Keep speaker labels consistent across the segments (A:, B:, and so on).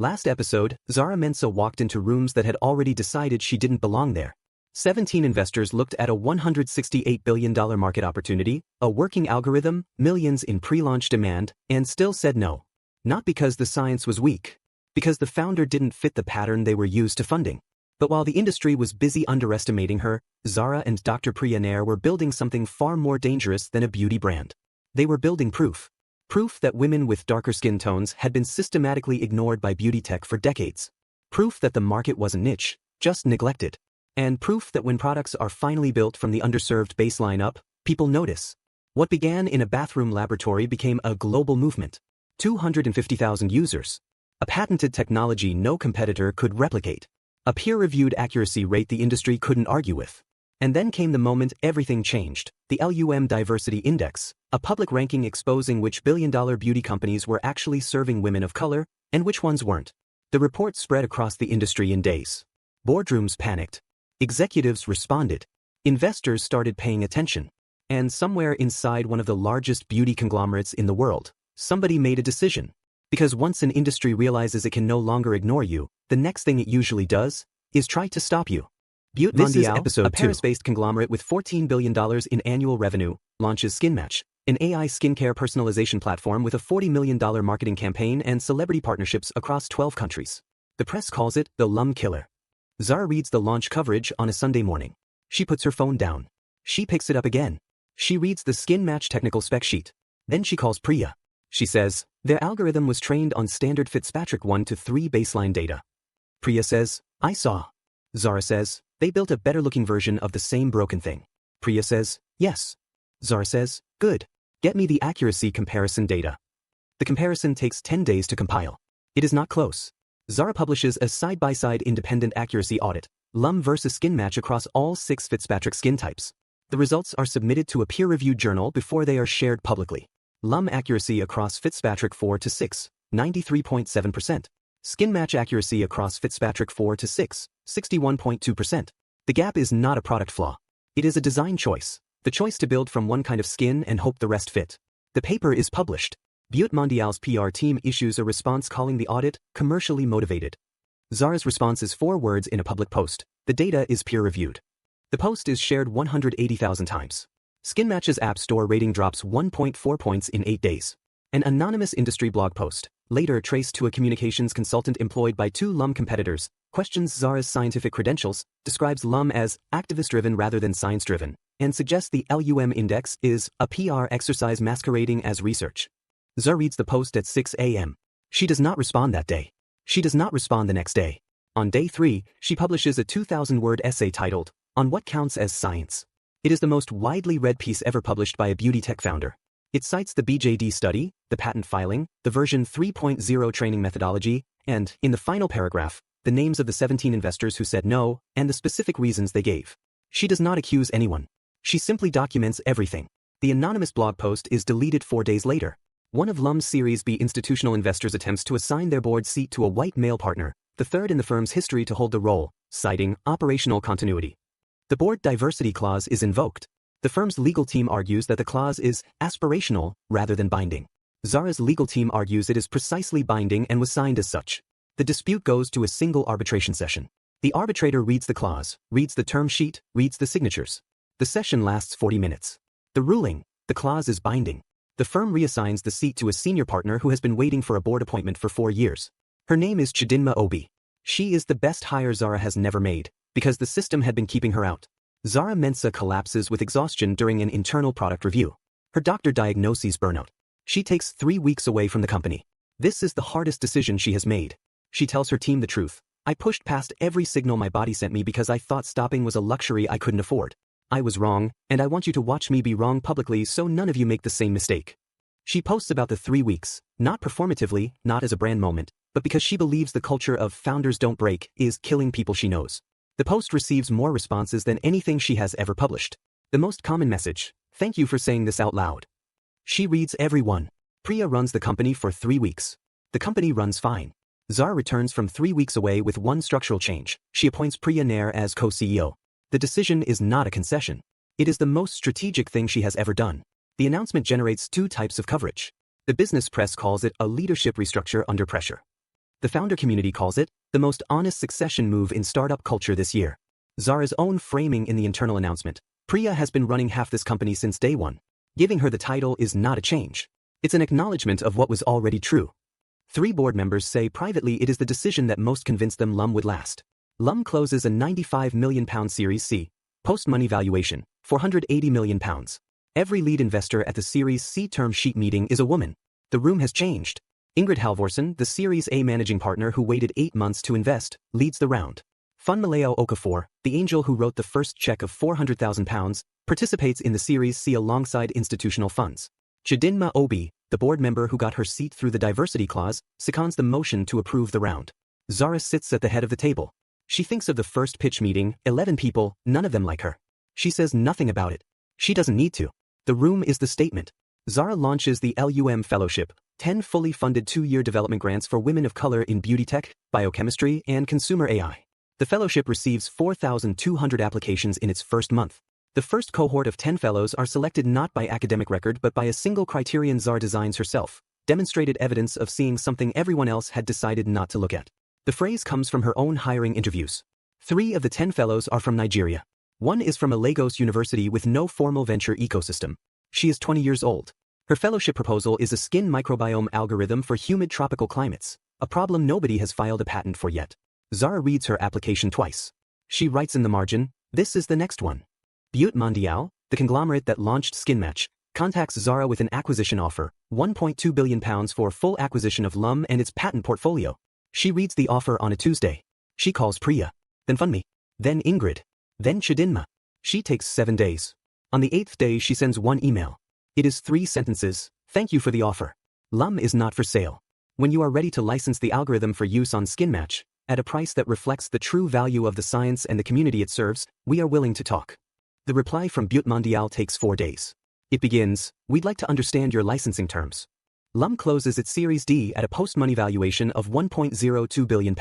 A: Last episode, Zara Mensah walked into rooms that had already decided she didn't belong there. 17 investors looked at a $168 billion market opportunity, a working algorithm, millions in pre-launch demand, and still said no. Not because the science was weak. Because the founder didn't fit the pattern they were used to funding. But while the industry was busy underestimating her, Zara and Dr. Priya Nair were building something far more dangerous than a beauty brand. They were building proof. Proof that women with darker skin tones had been systematically ignored by beauty tech for decades. Proof that the market wasn't niche, just neglected. And proof that when products are finally built from the underserved baseline up, people notice. What began in a bathroom laboratory became a global movement. 250,000 users. A patented technology no competitor could replicate. A peer-reviewed accuracy rate the industry couldn't argue with. And then came the moment everything changed, the LUMÄ Diversity Index, a public ranking exposing which billion-dollar beauty companies were actually serving women of color, and which ones weren't. The report spread across the industry in days. Boardrooms panicked. Executives responded. Investors started paying attention. And somewhere inside one of the largest beauty conglomerates in the world, somebody made a decision. Because once an industry realizes it can no longer ignore you, the next thing it usually does is try to stop you. Beauty Mondial, episode a Paris-based conglomerate with $14 billion in annual revenue, launches SkinMatch, an AI skincare personalization platform with a $40 million marketing campaign and celebrity partnerships across 12 countries. The press calls it the LUMÄ killer. Zara reads the launch coverage on a Sunday morning. She puts her phone down. She picks it up again. She reads the SkinMatch technical spec sheet. Then she calls Priya. She says, their algorithm was trained on standard Fitzpatrick 1-3 baseline data. Priya says, I saw. Zara says, they built a better-looking version of the same broken thing. Priya says, yes. Zara says, good. Get me the accuracy comparison data. The comparison takes 10 days to compile. It is not close. Zara publishes a side-by-side independent accuracy audit, LUMÄ versus SkinMatch across all 6 Fitzpatrick skin types. The results are submitted to a peer-reviewed journal before they are shared publicly. LUMÄ accuracy across Fitzpatrick 4-6, 93.7%. SkinMatch accuracy across Fitzpatrick 4-6, 61.2%. The gap is not a product flaw. It is a design choice, the choice to build from one kind of skin and hope the rest fit. The paper is published. Beauty Mondial's PR team issues a response calling the audit commercially motivated. Zara's response is 4 words in a public post. The data is peer-reviewed. The post is shared 180,000 times. SkinMatch's App Store rating drops 1.4 points in 8 days. An anonymous industry blog post, later traced to a communications consultant employed by 2 LUMÄ competitors, questions Zara's scientific credentials, describes LUMÄ as activist-driven rather than science-driven, and suggests the LUMÄ index is a PR exercise masquerading as research. Zara reads the post at 6 a.m. She does not respond that day. She does not respond the next day. On day 3, she publishes a 2,000-word essay titled, On What Counts as Science. It is the most widely read piece ever published by a beauty tech founder. It cites the BJD study, the patent filing, the version 3.0 training methodology, and, in the final paragraph, the names of the 17 investors who said no, and the specific reasons they gave. She does not accuse anyone. She simply documents everything. The anonymous blog post is deleted 4 days later. One of LUMÄ's Series B institutional investors attempts to assign their board seat to a white male partner, the third in the firm's history to hold the role, citing operational continuity. The board diversity clause is invoked. The firm's legal team argues that the clause is aspirational rather than binding. Zara's legal team argues it is precisely binding and was signed as such. The dispute goes to a single arbitration session. The arbitrator reads the clause, reads the term sheet, reads the signatures. The session lasts 40 minutes. The ruling, the clause is binding. The firm reassigns the seat to a senior partner who has been waiting for a board appointment for 4 years. Her name is Chidinma Obi. She is the best hire Zara has never made, because the system had been keeping her out. Zara Mensah collapses with exhaustion during an internal product review. Her doctor diagnoses burnout. She takes 3 weeks away from the company. This is the hardest decision she has made. She tells her team the truth. I pushed past every signal my body sent me because I thought stopping was a luxury I couldn't afford. I was wrong, and I want you to watch me be wrong publicly so none of you make the same mistake. She posts about the 3 weeks, not performatively, not as a brand moment, but because she believes the culture of founders don't break is killing people she knows. The post receives more responses than anything she has ever published. The most common message, thank you for saying this out loud. She reads every one. Priya runs the company for 3 weeks. The company runs fine. Zara returns from 3 weeks away with one structural change. She appoints Priya Nair as co-CEO. The decision is not a concession. It is the most strategic thing she has ever done. The announcement generates 2 types of coverage. The business press calls it a leadership restructure under pressure. The founder community calls it the most honest succession move in startup culture this year. Zara's own framing in the internal announcement: Priya has been running half this company since day one. Giving her the title is not a change. It's an acknowledgement of what was already true. 3 board members say privately it is the decision that most convinced them LUME would last. LUME closes a £95 million Series C, post-money valuation, £480 million. Every lead investor at the Series C term sheet meeting is a woman. The room has changed. Ingrid Halvorsen, the Series A managing partner who waited 8 months to invest, leads the round. Funmaleo Okafor, the angel who wrote the first check of £400,000, participates in the Series C alongside institutional funds. Chidinma Obi, the board member who got her seat through the diversity clause, seconds the motion to approve the round. Zara sits at the head of the table. She thinks of the first pitch meeting, 11 people, none of them like her. She says nothing about it. She doesn't need to. The room is the statement. Zara launches the LUMÄ Fellowship, 10 fully funded 2-year development grants for women of color in beauty tech, biochemistry, and consumer AI. The fellowship receives 4,200 applications in its first month. The first cohort of 10 fellows are selected not by academic record but by a single criterion Zara designs herself, demonstrated evidence of seeing something everyone else had decided not to look at. The phrase comes from her own hiring interviews. 3 of the 10 fellows are from Nigeria. 1 is from a Lagos university with no formal venture ecosystem. She is 20 years old. Her fellowship proposal is a skin microbiome algorithm for humid tropical climates, a problem nobody has filed a patent for yet. Zara reads her application twice. She writes in the margin, "This is the next one." But Mondial, the conglomerate that launched SkinMatch, contacts Zara with an acquisition offer, £1.2 billion for full acquisition of LUME and its patent portfolio. She reads the offer on a Tuesday. She calls Priya, then Funmi, then Ingrid, then Chidinma. She takes 7 days. On the 8th day she sends one email. It is 3 sentences: "Thank you for the offer. LUME is not for sale. When you are ready to license the algorithm for use on SkinMatch, at a price that reflects the true value of the science and the community it serves, we are willing to talk." The reply from Butte Mondial takes 4 days. It begins, "We'd like to understand your licensing terms." LUME closes its Series D at a post-money valuation of £1.02 billion.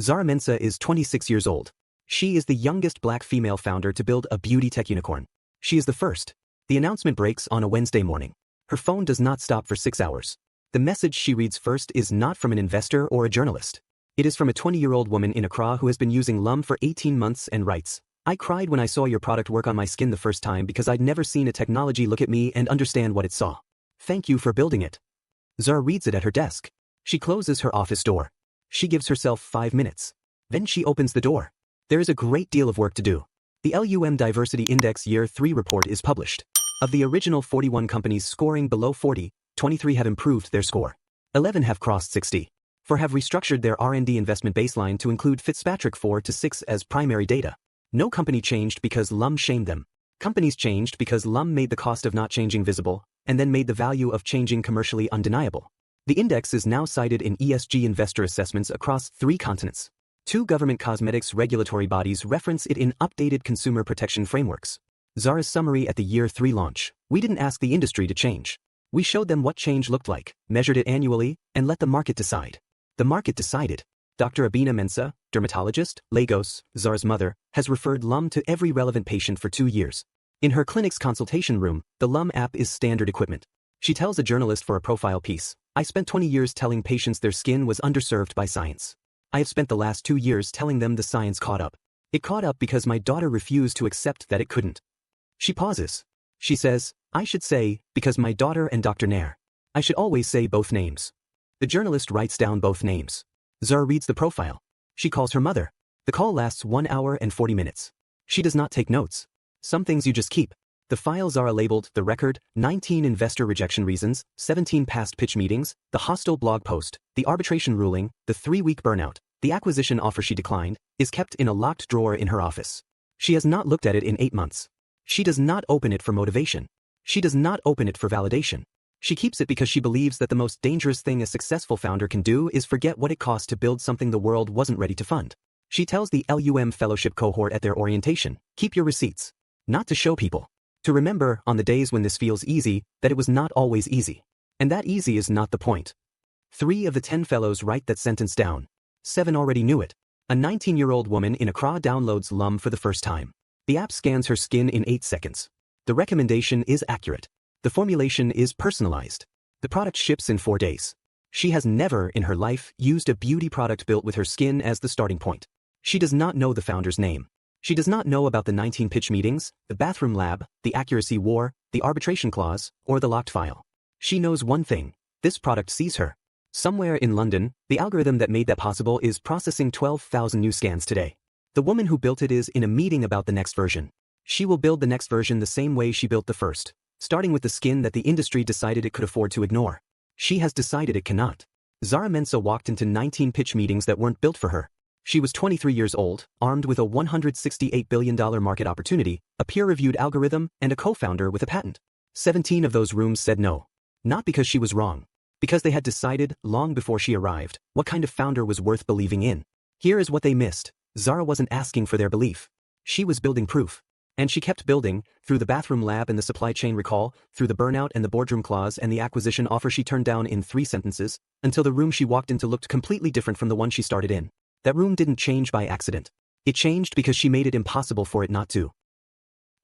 A: Zara Mensah is 26 years old. She is the youngest black female founder to build a beauty tech unicorn. She is the first. The announcement breaks on a Wednesday morning. Her phone does not stop for 6 hours. The message she reads first is not from an investor or a journalist. It is from a 20-year-old woman in Accra who has been using LUME for 18 months and writes, "I cried when I saw your product work on my skin the first time because I'd never seen a technology look at me and understand what it saw. Thank you for building it." Zara reads it at her desk. She closes her office door. She gives herself 5 minutes. Then she opens the door. There is a great deal of work to do. The LUME Diversity Index Year 3 report is published. Of the original 41 companies scoring below 40, 23 have improved their score. 11 have crossed 60. 4 have restructured their R&D investment baseline to include Fitzpatrick 4 to 6 as primary data. No company changed because LUME shamed them. Companies changed because LUME made the cost of not changing visible, and then made the value of changing commercially undeniable. The index is now cited in ESG investor assessments across 3 continents. 2 government cosmetics regulatory bodies reference it in updated consumer protection frameworks. Zara's summary at the Year 3 launch: "We didn't ask the industry to change. We showed them what change looked like, measured it annually, and let the market decide." The market decided. Dr. Abina Mensah, dermatologist, Lagos, Zara's mother, has referred LUME to every relevant patient for 2 years. In her clinic's consultation room, the LUME app is standard equipment. She tells a journalist for a profile piece, "I spent 20 years telling patients their skin was underserved by science. I have spent the last 2 years telling them the science caught up. It caught up because my daughter refused to accept that it couldn't." She pauses. She says, "I should say, because my daughter and Dr. Nair. I should always say both names." The journalist writes down both names. Zara reads the profile. She calls her mother. The call lasts 1 hour and 40 minutes. She does not take notes. Some things you just keep. The files are labeled The Record, 19 investor rejection reasons, 17 past pitch meetings, the hostile blog post, the arbitration ruling, the 3-week burnout, the acquisition offer she declined, is kept in a locked drawer in her office. She has not looked at it in 8 months. She does not open it for motivation. She does not open it for validation. She keeps it because she believes that the most dangerous thing a successful founder can do is forget what it costs to build something the world wasn't ready to fund. She tells the LUME Fellowship cohort at their orientation, "Keep your receipts. Not to show people. To remember, on the days when this feels easy, that it was not always easy. And that easy is not the point." 3 of the 10 fellows write that sentence down. 7 already knew it. A 19-year-old woman in Accra downloads LUME for the first time. The app scans her skin in 8 seconds. The recommendation is accurate. The formulation is personalized. The product ships in 4 days. She has never in her life used a beauty product built with her skin as the starting point. She does not know the founder's name. She does not know about the 19 pitch meetings, the bathroom lab, the accuracy war, the arbitration clause, or the locked file. She knows one thing: this product sees her. Somewhere in London, the algorithm that made that possible is processing 12,000 new scans today. The woman who built it is in a meeting about the next version. She will build the next version the same way she built the first, starting with the skin that the industry decided it could afford to ignore. She has decided it cannot. Zara Mensah walked into 19 pitch meetings that weren't built for her. She was 23 years old, armed with a $168 billion market opportunity, a peer-reviewed algorithm, and a co-founder with a patent. 17 of those rooms said no. Not because she was wrong. Because they had decided, long before she arrived, what kind of founder was worth believing in. Here is what they missed. Zara wasn't asking for their belief. She was building proof. And she kept building, through the bathroom lab and the supply chain recall, through the burnout and the boardroom clause and the acquisition offer she turned down in 3 sentences, until the room she walked into looked completely different from the one she started in. That room didn't change by accident. It changed because she made it impossible for it not to.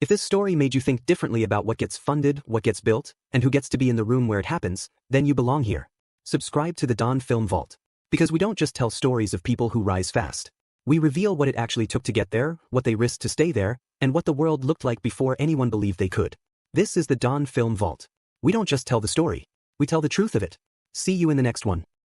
A: If this story made you think differently about what gets funded, what gets built, and who gets to be in the room where it happens, then you belong here. Subscribe to the Don Film Vault. Because we don't just tell stories of people who rise fast. We reveal what it actually took to get there, what they risked to stay there, and what the world looked like before anyone believed they could. This is the Don Film Vault. We don't just tell the story. We tell the truth of it. See you in the next one.